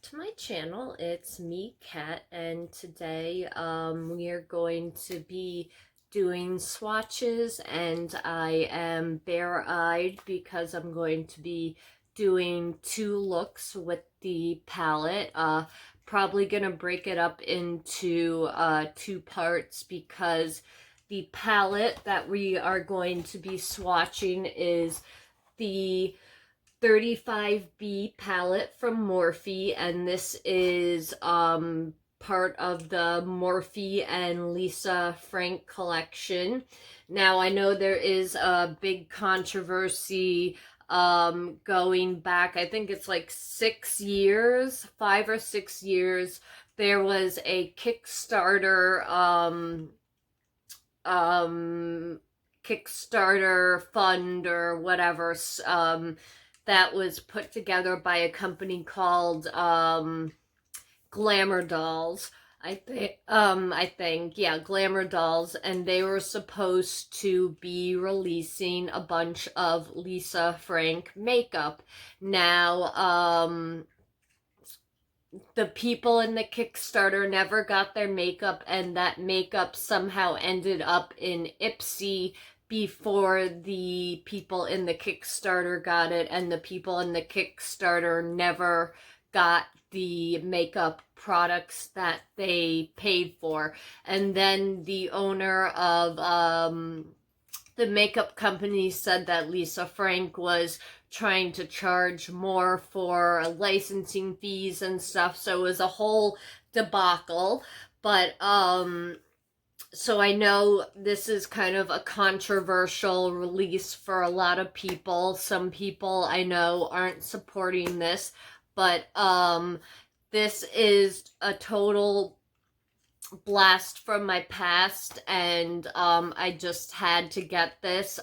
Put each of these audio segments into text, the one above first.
back to my channel. It's me, Kat, and today we are going to be doing swatches, and I am bare-eyed because I'm going to be doing two looks with the palette. Probably gonna break it up into two parts because the palette that we are going to be swatching is the 35B palette from Morphe, and this is part of the Morphe and Lisa Frank collection. Now, I know there is a big controversy going back, I think it's like 6 years, 5 or 6 years. There was a Kickstarter fund or whatever, that was put together by a company called Glamour Dolls. Yeah, Glamour Dolls, and they were supposed to be releasing a bunch of Lisa Frank makeup. Now, the people in the Kickstarter never got their makeup, and that makeup somehow ended up in Ipsy before the people in the Kickstarter got it, and the people in the Kickstarter never got the makeup products that they paid for. And then the owner of the makeup company said that Lisa Frank was trying to charge more for licensing fees and stuff, so it was a whole debacle. But so I know this is kind of a controversial release for a lot of people. Some people I know aren't supporting this, but this is a total blast from my past, and I just had to get this.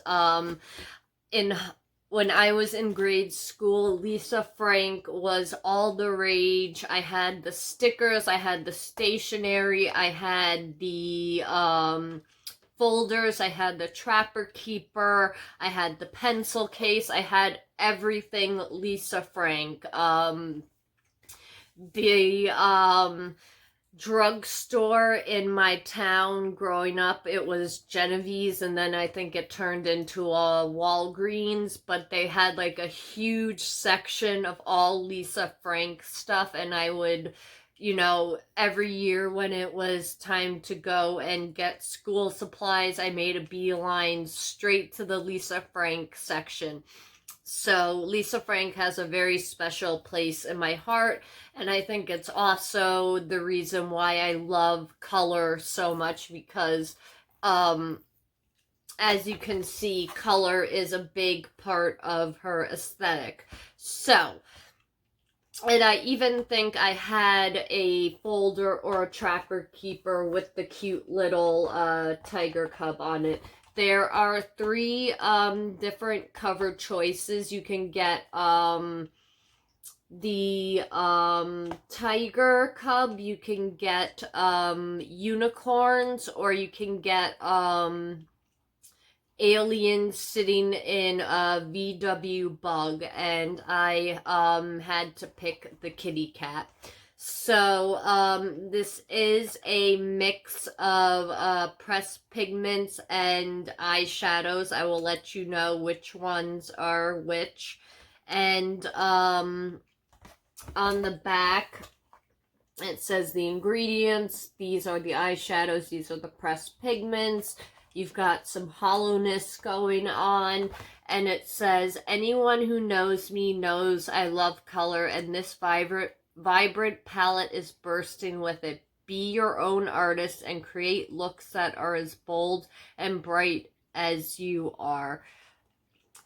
When I was in grade school, Lisa Frank was all the rage. I had the stickers, I had the stationery, I had the folders, I had the Trapper Keeper, I had the pencil case, I had everything Lisa Frank. The drugstore in my town growing up, it was Genevieve's, and then I think it turned into a Walgreens, but they had like a huge section of all Lisa Frank stuff, and I would, every year when it was time to go and get school supplies, I made a beeline straight to the Lisa Frank section. So Lisa Frank has a very special place in my heart, and I think it's also the reason why I love color so much, because as you can see, color is a big part of her aesthetic. So, and I even think I had a folder or a Trapper Keeper with the cute little tiger cub on it. There are 3 different cover choices. You can get the tiger cub, you can get unicorns, or you can get aliens sitting in a VW bug, and I had to pick the KittyKat. So this is a mix of pressed pigments and eyeshadows. I will let you know which ones are which. And on the back it says the ingredients. These are the eyeshadows, these are the pressed pigments. You've got some hollowness going on, and it says, anyone who knows me knows I love color, and this vibrant palette is bursting with it. Be your own artist and create looks that are as bold and bright as you are.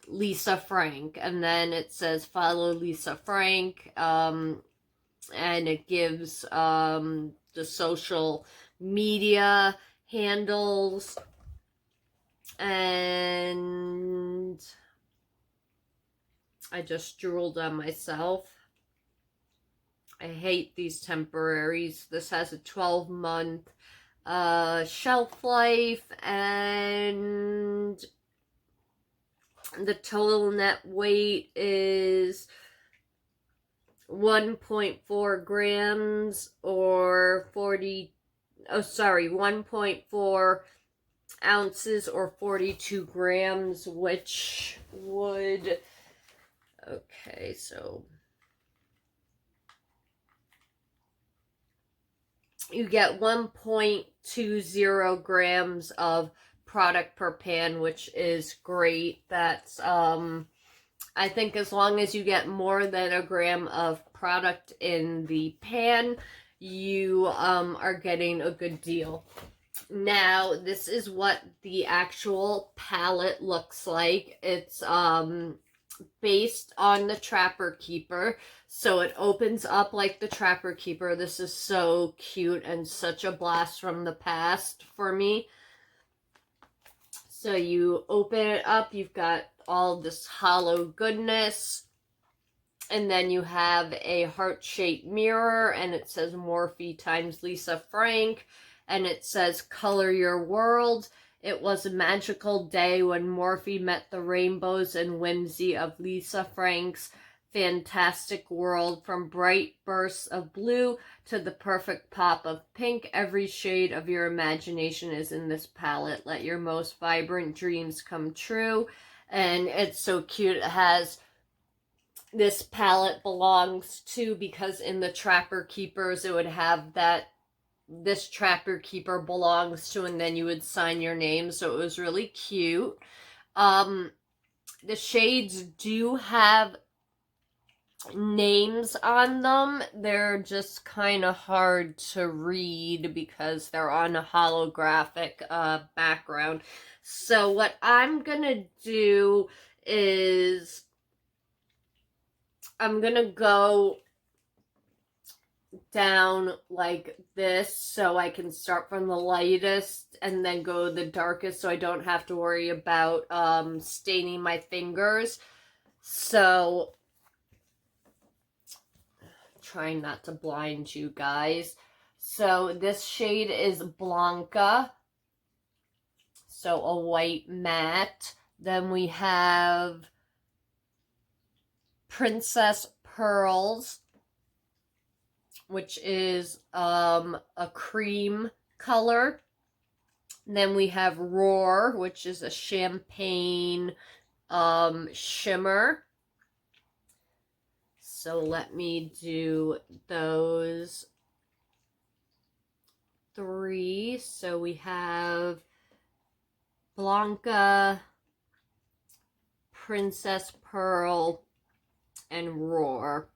Lisa Frank. And then it says follow Lisa Frank, and it gives the social media handles, and I just drooled on myself. I hate these temporaries. This has a 12-month shelf life, and the total net weight is 1.4 grams or 1.4 ounces or 42 grams, which would, okay, so you get 1.20 grams of product per pan, which is great. That's, I think as long as you get more than a gram of product in the pan, you are getting a good deal. Now, this is what the actual palette looks like. It's based on the Trapper Keeper, so it opens up like the Trapper Keeper. This is so cute and such a blast from the past for me. So you open it up, you've got all this hollow goodness, and then you have a heart-shaped mirror, and it says Morphe times Lisa Frank, and it says color your world. It was a magical day when Morphe met the rainbows and whimsy of Lisa Frank's fantastic world. From bright bursts of blue to the perfect pop of pink, every shade of your imagination is in this palette. Let your most vibrant dreams come true. And it's so cute. It has, this palette belongs to, because in the Trapper Keepers it would have that this Trapper Keeper belongs to, and then you would sign your name, so it was really cute. The shades do have names on them. They're just kind of hard to read because they're on a holographic background. So what I'm gonna do is I'm gonna go down like this so I can start from the lightest and then go the darkest so I don't have to worry about staining my fingers. So trying not to blind you guys. So this shade is Blanca, so a white matte. Then we have Princess Pearls, which is a cream color. And then we have Roar, which is a champagne shimmer. So let me do those three. So we have Blanca, Princess Pearl, and Roar.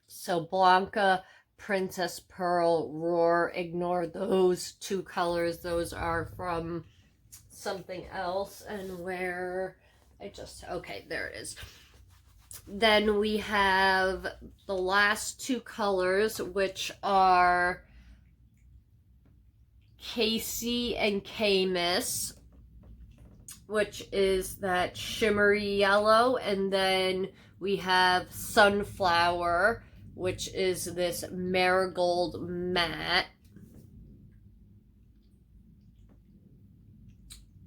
So Blanca, Princess Pearl, Roar, ignore those two colors. Those are from something else. And where okay, there it is. Then we have the last two colors, which are Casey and K-Miss, which is that shimmery yellow. And then we have Sunflower, which is this marigold matte.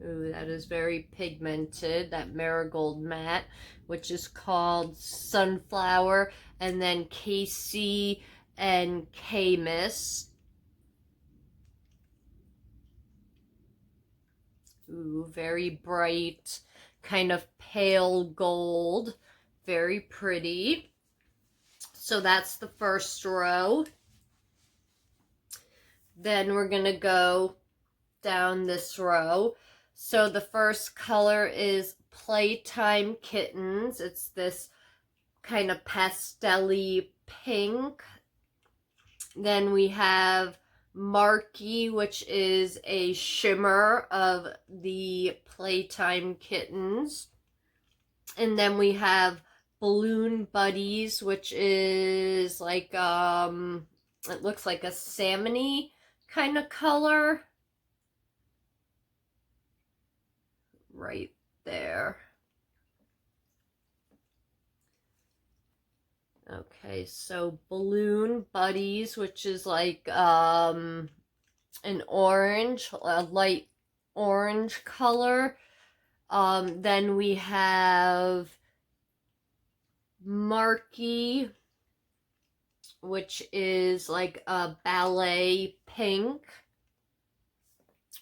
Ooh, that is very pigmented, that marigold matte, which is called Sunflower. And then Casey and K-Miss. Ooh, very bright, kind of pale gold. Very pretty. So that's the first row. Then we're going to go down this row. So the first color is Playtime Kittens. It's this kind of pastel-y pink. Then we have Marky, which is a shimmer of the Playtime Kittens. And then we have Balloon Buddies, which is like, it looks like a salmon-y kind of color. Right there. Okay, so Balloon Buddies, which is like an orange, a light orange color. Then we have Marky, which is like a ballet pink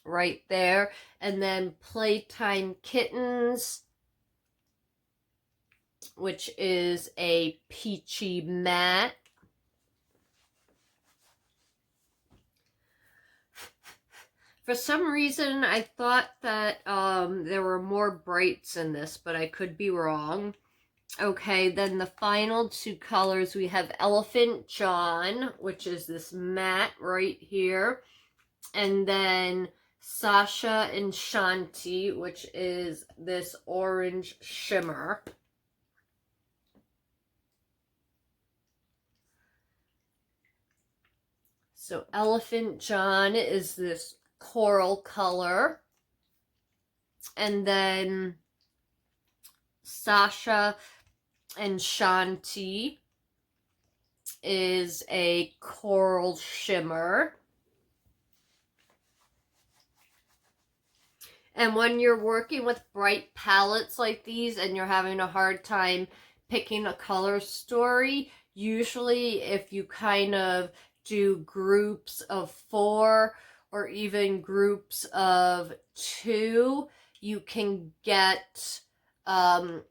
right there. And then Playtime Kittens, which is a peachy matte. For some reason, I thought that there were more brights in this, but I could be wrong. Okay, then the final two colors, we have Elephant John, which is this matte right here. And then Sasha and Shanti, which is this orange shimmer. So Elephant John is this coral color. And then Sasha and Shanti is a coral shimmer. And when you're working with bright palettes like these and you're having a hard time picking a color story, usually if you kind of do groups of 4 or even groups of 2, you can get a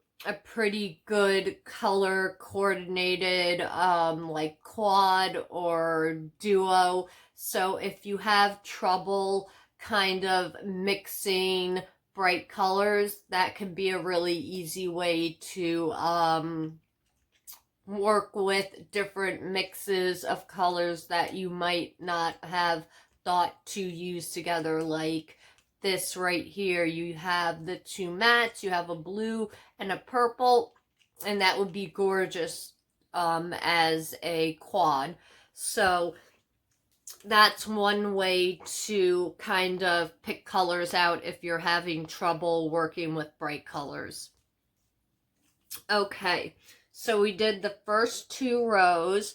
pretty good color coordinated like quad or duo. So if you have trouble kind of mixing bright colors, that can be a really easy way to work with different mixes of colors that you might not have thought to use together. Like this right here, you have the 2 mattes, you have a blue and a purple, and that would be gorgeous as a quad. So that's one way to kind of pick colors out if you're having trouble working with bright colors. Okay, so we did the first 2 rows.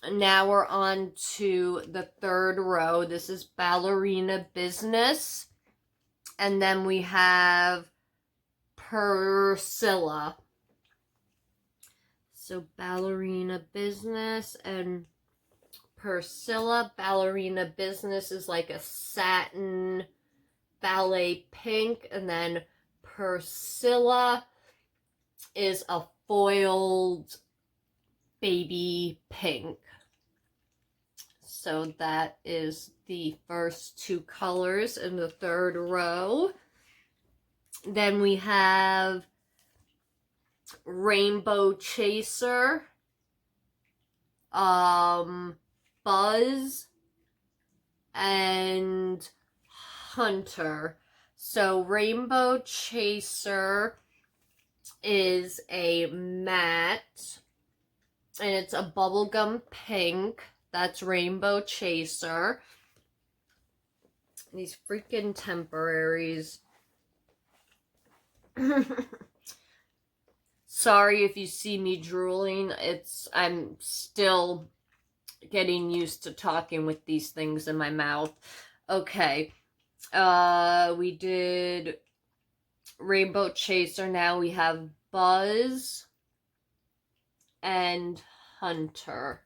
Now we're on to the 3rd row. This is Ballerina Business. And then we have Priscilla. So Ballerina Business and Priscilla. Ballerina Business is like a satin ballet pink, and then Priscilla is a foiled baby pink. So that is the first 2 colors in the 3rd row. Then we have Rainbow Chaser, Buzz, and Hunter. So Rainbow Chaser is a matte, and it's a bubblegum pink. That's Rainbow Chaser. These freaking temporaries. Sorry if you see me drooling. I'm still getting used to talking with these things in my mouth. Okay. We did Rainbow Chaser. Now we have Buzz and Hunter.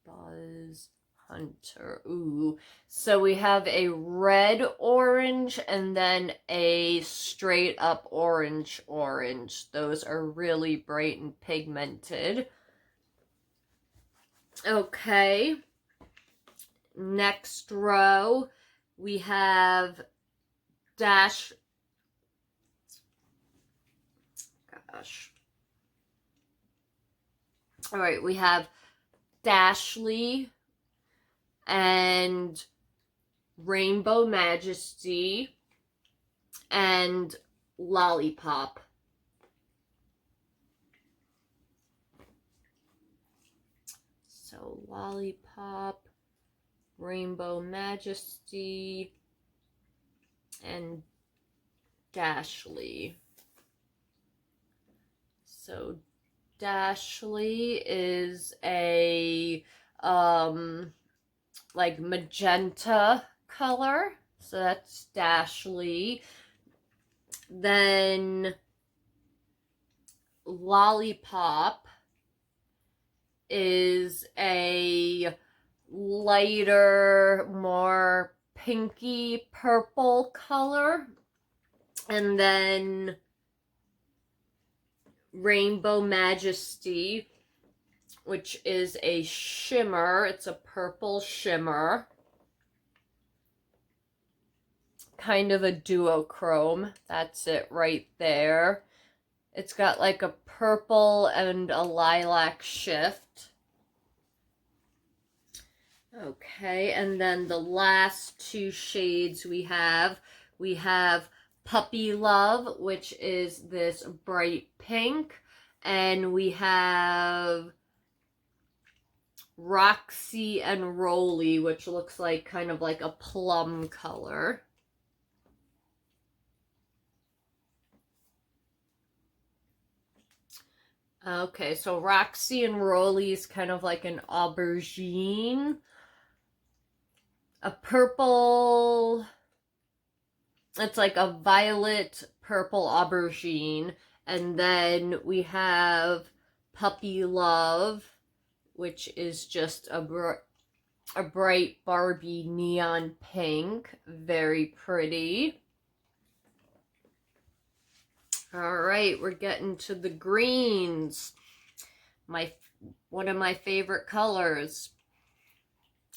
Buzz, Hunter. Ooh. So we have a red orange and then a straight up orange. Those are really bright and pigmented. Okay. Next row, we have Dash. Gosh. All right, we have Dashley and Rainbow Majesty and Lollipop. So Lollipop, Rainbow Majesty, and Dashley. So Dashley is a like magenta color. So that's Dashley. Then Lollipop is a lighter, more pinky purple color. And then Rainbow Majesty, which is a shimmer. It's a purple shimmer. Kind of a duochrome. That's it right there. It's got like a purple and a lilac shift. Okay, and then the last two shades we have Puppy Love, which is this bright pink, and we have Roxy and Roly, which looks like kind of like a plum color. Okay, so Roxy and Roly is kind of like an aubergine. A purple, it's like a violet purple aubergine. And then we have Puppy Love, which is just a bright Barbie neon pink. Very pretty. All right, we're getting to the greens. One of my favorite colors.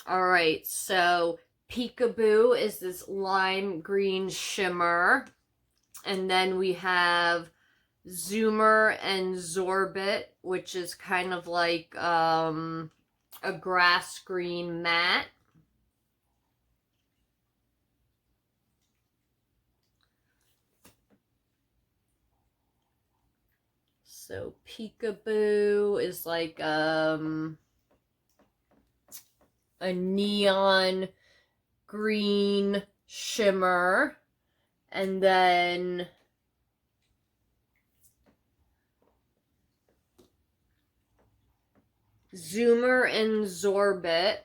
All right, so Peekaboo is this lime green shimmer. And then we have Zoomer and Zorbit, which is kind of like a grass green matte. So Peekaboo is like a neon green shimmer. And then Zoomer and Zorbit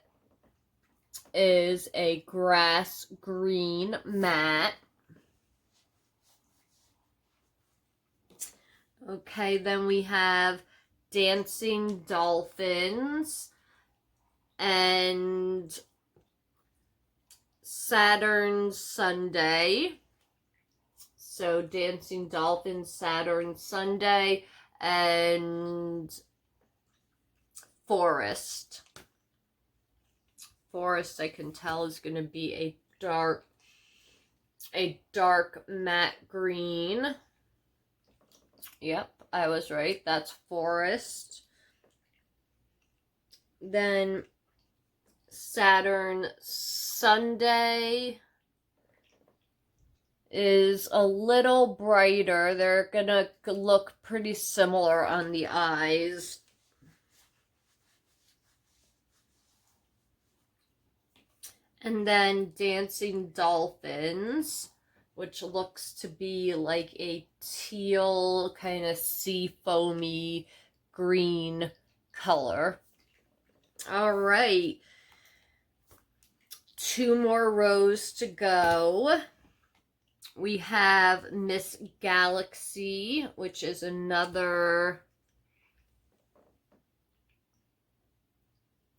is a grass green matte. Okay, then we have Dancing Dolphins and Saturn Sunday. So Dancing Dolphins, Saturn Sunday, and Forest. Forest, I can tell, is going to be a dark matte green. Yep, I was right. That's Forest. Then Saturn Sunday is a little brighter. They're gonna look pretty similar on the eyes. And then Dancing Dolphins, which looks to be like a teal kind of sea foamy green color. All right. 2 more rows to go. We have Miss Galaxy, which is another,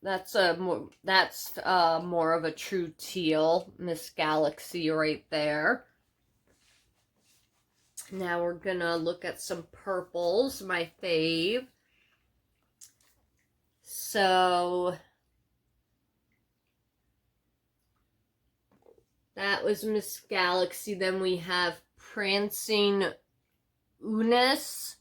that's more of a true teal, Miss Galaxy right there. Now we're gonna look at some purples, my fave. So that was Miss Galaxy. Then we have Prancing Unis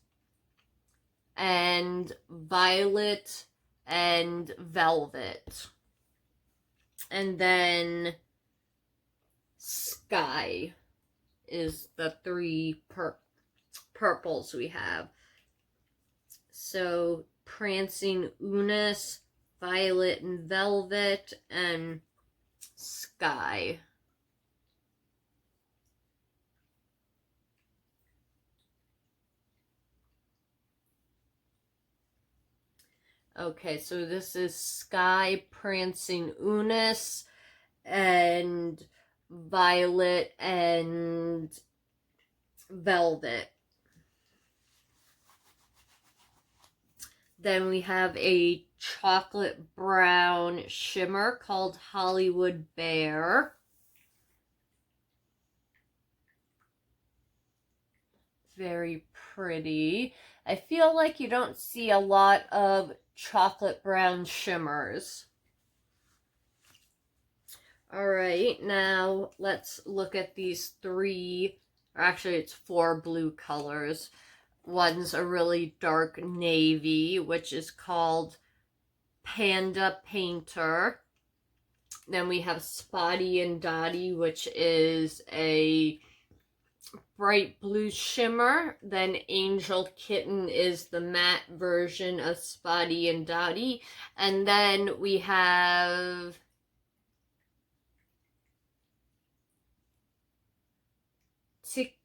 and Violet and Velvet. And then Sky is the 3 purples we have. So Prancing Unis, Violet and Velvet, and Sky. Okay, so this is Sky, Prancing Unis, and Violet and Velvet. Then we have a chocolate brown shimmer called Hollywood Bear. Very pretty. I feel like you don't see a lot of chocolate brown shimmers. Alright, now let's look at these three, or actually it's 4 blue colors. One's a really dark navy, which is called Panda Painter. Then we have Spotty and Dotty, which is a bright blue shimmer. Then Angel Kitten is the matte version of Spotty and Dotty. And then we have Tikkanni.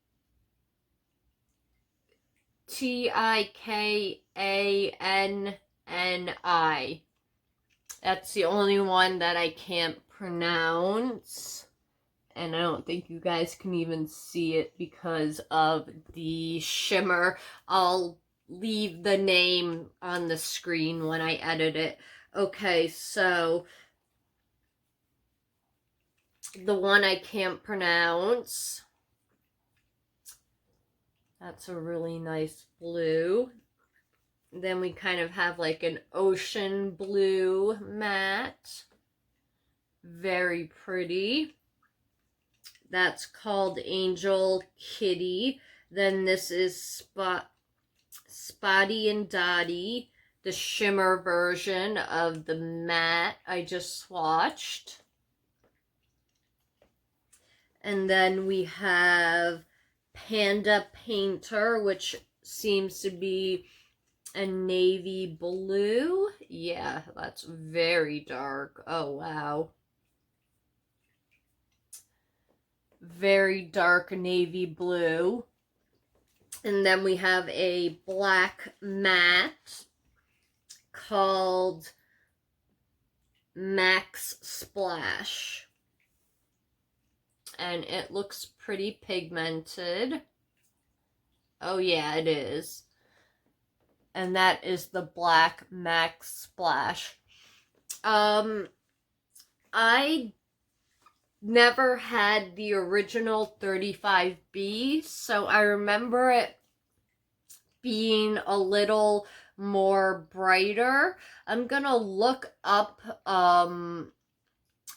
That's the only one that I can't pronounce. And I don't think you guys can even see it because of the shimmer. I'll leave the name on the screen when I edit it. Okay, so the one I can't pronounce, that's a really nice blue. Then we kind of have like an ocean blue matte. Very pretty. That's called Angel Kitty. Then this is Spotty and Dotty, the shimmer version of the matte I just swatched. And then we have Panda Painter, which seems to be a navy blue. Yeah, that's very dark. Oh, wow. Very dark navy blue. And then we have a black matte called Max Splash. And it looks pretty pigmented. Oh yeah, it is. And that is the black Max Splash. I never had the original 35B, so I remember it being a little more brighter. I'm gonna look up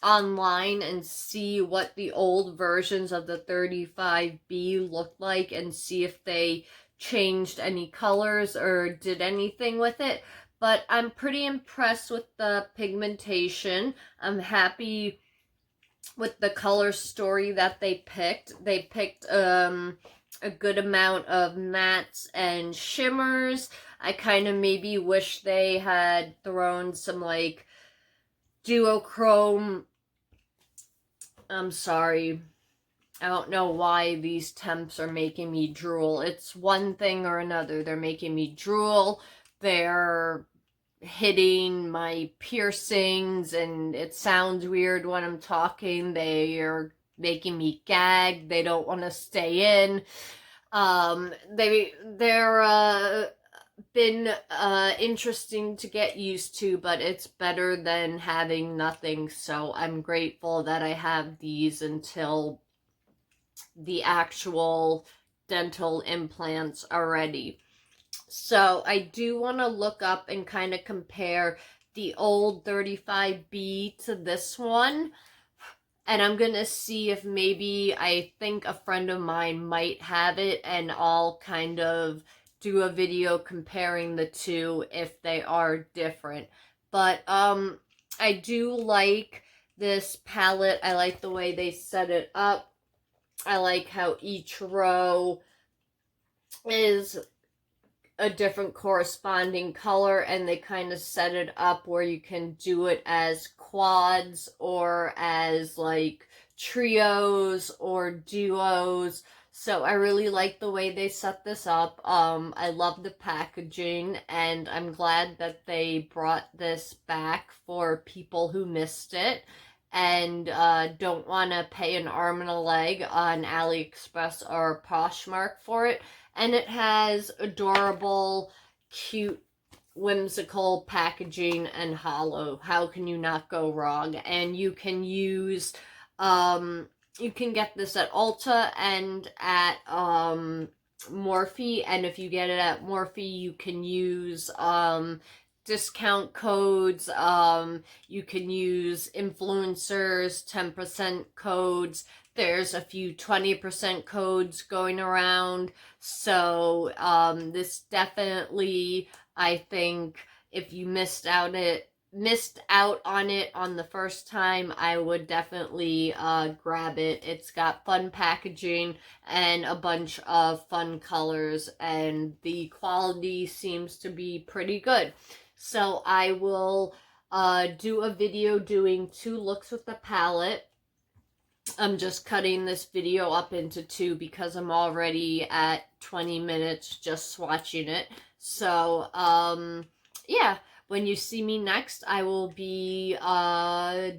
online and see what the old versions of the 35B looked like and see if they changed any colors or did anything with it. But I'm pretty impressed with the pigmentation. I'm happy with the color story that they picked. They picked a good amount of mattes and shimmers. I kind of maybe wish they had thrown some like duochrome. I'm sorry. I don't know why these temps are making me drool. It's one thing or another. They're making me drool. They're hitting my piercings, and it sounds weird when I'm talking. They are making me gag. They don't want to stay in. They're been interesting to get used to, but it's better than having nothing. So I'm grateful that I have these until the actual dental implants are ready. So I do want to look up and kind of compare the old 35B to this one. And I'm going to see if maybe I think a friend of mine might have it, and I'll kind of do a video comparing the two if they are different. But I do like this palette. I like the way they set it up. I like how each row is a different corresponding color, and they kind of set it up where you can do it as quads or as like trios or duos. So I really like the way they set this up. I love the packaging, and I'm glad that they brought this back for people who missed it and don't want to pay an arm and a leg on AliExpress or Poshmark for it. And it has adorable, cute whimsical packaging and hollow. How can you not go wrong? And you can use, you can get this at Ulta and at Morphe, and if you get it at Morphe, you can use discount codes. You can use influencers 10% codes. There's a few 20% codes going around. So this definitely, I think, if you missed out on it on the first time, I would definitely grab it. It's got fun packaging and a bunch of fun colors, and the quality seems to be pretty good. So I will do a video doing 2 looks with the palette. I'm just cutting this video up into 2 because I'm already at 20 minutes just swatching it. So, yeah, when you see me next, I will be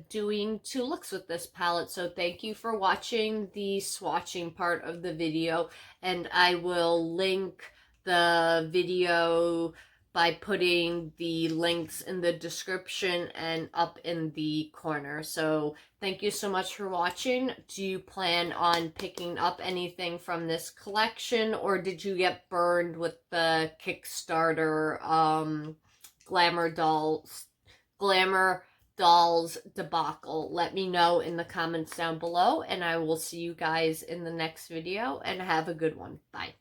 doing 2 looks with this palette. So thank you for watching the swatching part of the video, and I will link the video by putting the links in the description and up in the corner. So thank you so much for watching. Do you plan on picking up anything from this collection, or did you get burned with the Kickstarter Glamour Dolls debacle? Let me know in the comments down below, and I will see you guys in the next video, and have a good one. Bye.